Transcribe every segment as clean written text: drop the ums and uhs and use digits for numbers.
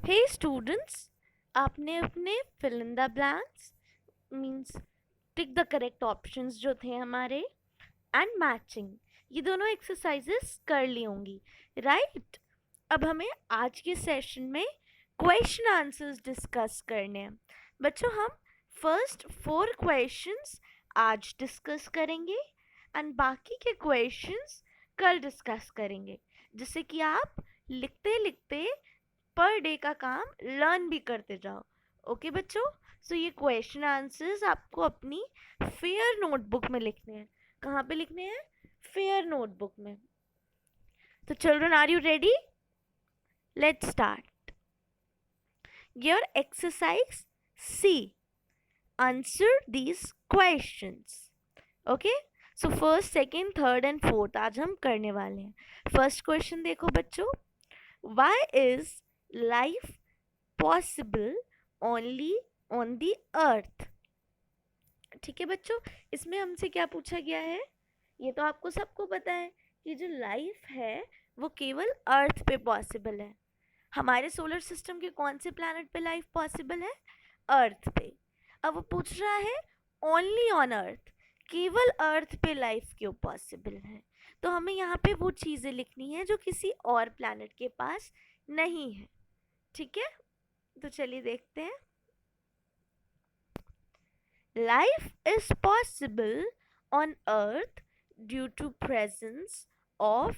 Hey students, आपने अपने fill in the blanks means tick the correct options जो थे हमारे एंड मैचिंग ये दोनों एक्सरसाइजेस कर ली होंगी राइट। अब हमें आज के सेशन में क्वेश्चन आंसर्स डिस्कस करने हैं। बच्चों हम फर्स्ट 4 क्वेश्चंस आज डिस्कस करेंगे एंड बाकी के क्वेश्चंस कल डिस्कस करेंगे, जिससे कि आप लिखते लिखते पर डे का काम लर्न भी करते जाओ। ओके बच्चों, सो ये क्वेश्चन आंसर्स आपको अपनी फेयर नोटबुक में लिखने हैं। कहाँ पे लिखने हैं? फेयर नोटबुक में। तो children, are you ready? Let's start your exercise C. Answer these questions. Okay, so first, second, third and fourth आज हम करने वाले हैं। फर्स्ट क्वेश्चन देखो बच्चों, why is life possible only on the earth? ठीक है बच्चों, इसमें हमसे क्या पूछा गया है? ये तो आपको सबको पता है कि जो लाइफ है वो केवल अर्थ पे पॉसिबल है। हमारे सोलर सिस्टम के कौन से प्लैनेट पे लाइफ पॉसिबल है? अर्थ पे। अब वो पूछ रहा है ओनली ऑन अर्थ, केवल अर्थ पे लाइफ क्यों पॉसिबल है? तो हमें यहाँ पे वो चीज़ें लिखनी है जो किसी और प्लैनेट के पास नहीं है। ठीक है, तो चलिए देखते हैं। Life is possible on earth due to presence of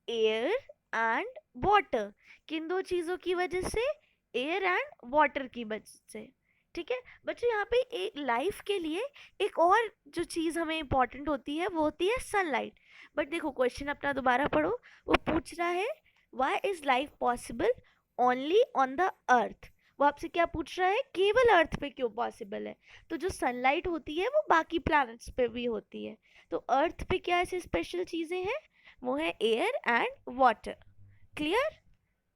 air and water। किन दो चीज़ों की वजह से? एयर एंड वाटर की वजह से। ठीक है बच्चों, यहाँ पे एक लाइफ के लिए एक और जो चीज़ हमें इम्पॉर्टेंट होती है वो होती है सनलाइट। बट देखो क्वेश्चन अपना दोबारा पढ़ो, वो पूछ रहा है why is life possible only on the अर्थ। वो आपसे क्या पूछ रहा है? केवल अर्थ पे क्यों पॉसिबल है? तो जो सनलाइट होती है वो बाकी प्लैनेट्स पे भी होती है, तो अर्थ पे क्या ऐसी स्पेशल चीज़ें हैं? वो है एयर एंड वाटर। क्लियर?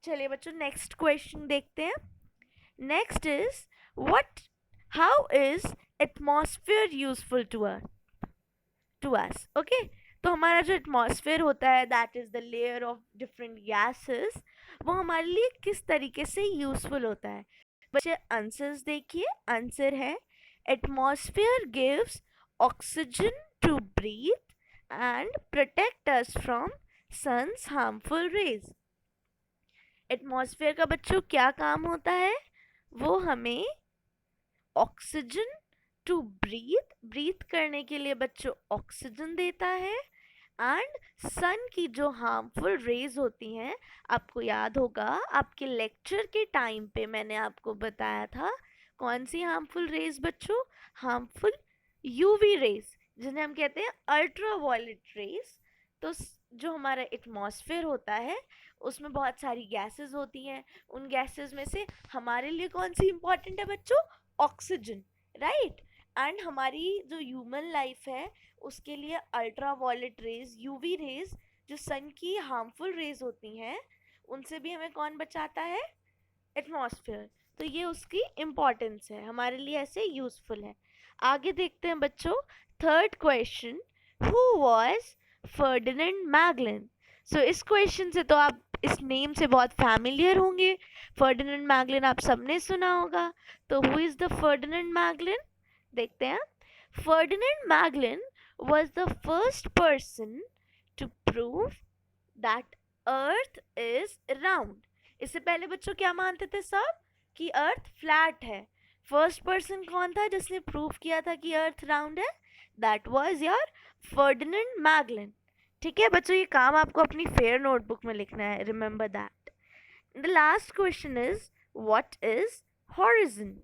चलिए बच्चों नेक्स्ट क्वेश्चन देखते हैं। Next is what how is atmosphere useful to us? Okay, तो हमारा जो एटमॉस्फेयर होता है that is the layer of different gases, वो हमारे लिए किस तरीके से यूजफुल होता है? बच्चे आंसर्स देखिए। आंसर है atmosphere gives oxygen to breathe and protect us from sun's harmful rays. Atmosphere का बच्चों क्या काम होता है? वो हमें ऑक्सीजन टू ब्रीथ करने के लिए बच्चों ऑक्सीजन देता है, एंड सन की जो हार्मफुल रेज होती हैं, आपको याद होगा आपके लेक्चर के टाइम पे मैंने आपको बताया था कौन सी हार्मफुल रेज बच्चों? हार्मफुल यूवी रेज, जिन्हें हम कहते हैं अल्ट्रा वायलेट रेज। तो जो हमारा एटमॉस्फेयर होता है उसमें बहुत सारी गैसेस होती हैं, उन गैसेस में से हमारे लिए कौन सी इंपॉर्टेंट है बच्चों? Oxygen, right. एंड हमारी जो ह्यूमन लाइफ है उसके लिए ultraviolet rays, UV rays, जो सन की हार्मफुल रेज होती हैं, उनसे भी हमें कौन बचाता है? एटमॉस्फेयर। तो ये उसकी इम्पोर्टेंस है, हमारे लिए ऐसे यूजफुल है। आगे देखते हैं बच्चों, third question, who was Ferdinand Magellan? So इस क्वेश्चन से तो आप इस नेम से बहुत फैमिलियर होंगे। फर्डिनेंड मैगलन आप सबने सुना होगा, तो who is the Ferdinand Magellan? देखते हैं। Ferdinand Magellan was the first person to prove that earth is round। इससे पहले बच्चों क्या मानते थे सब? कि अर्थ फ्लैट है। फर्स्ट पर्सन कौन था जिसने प्रूव किया था कि अर्थ राउंड है? That was your Ferdinand Magellan. ठीक है बच्चों, ये काम आपको अपनी फेयर नोटबुक में लिखना है, remember that. The last question is what is horizon?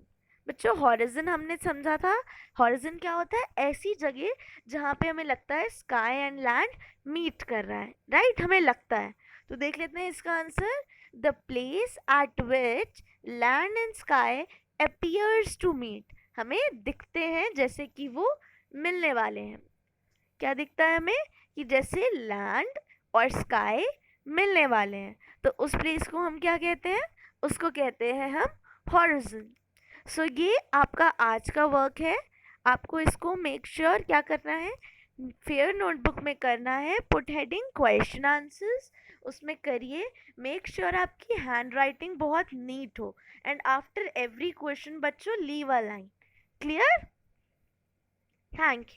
बच्चों हॉरिजन हमने समझा था, हॉरिजन क्या होता है? ऐसी जगह जहाँ पे हमें लगता है स्काई एंड लैंड मीट कर रहा है, राइट? हमें लगता है। तो देख लेते हैं इसका answer, the place at which land and sky appears to meet. हमें दिखते हैं जैसे कि वो मिलने वाले हैं। क्या दिखता है हमें? कि जैसे लैंड और स्काई मिलने वाले हैं, तो उस प्लेस को हम क्या कहते हैं? उसको कहते हैं हम हॉरिजन। सो ये आपका आज का वर्क है, आपको इसको मेक श्योर क्या करना है? फेयर नोटबुक में करना है, पुट हेडिंग क्वेश्चन आंसर्स, उसमें करिए। मेक श्योर आपकी हैंड राइटिंग बहुत नीट हो। एंड आफ्टर एवरी क्वेश्चन बच्चों leave a line. Clear? Thank you.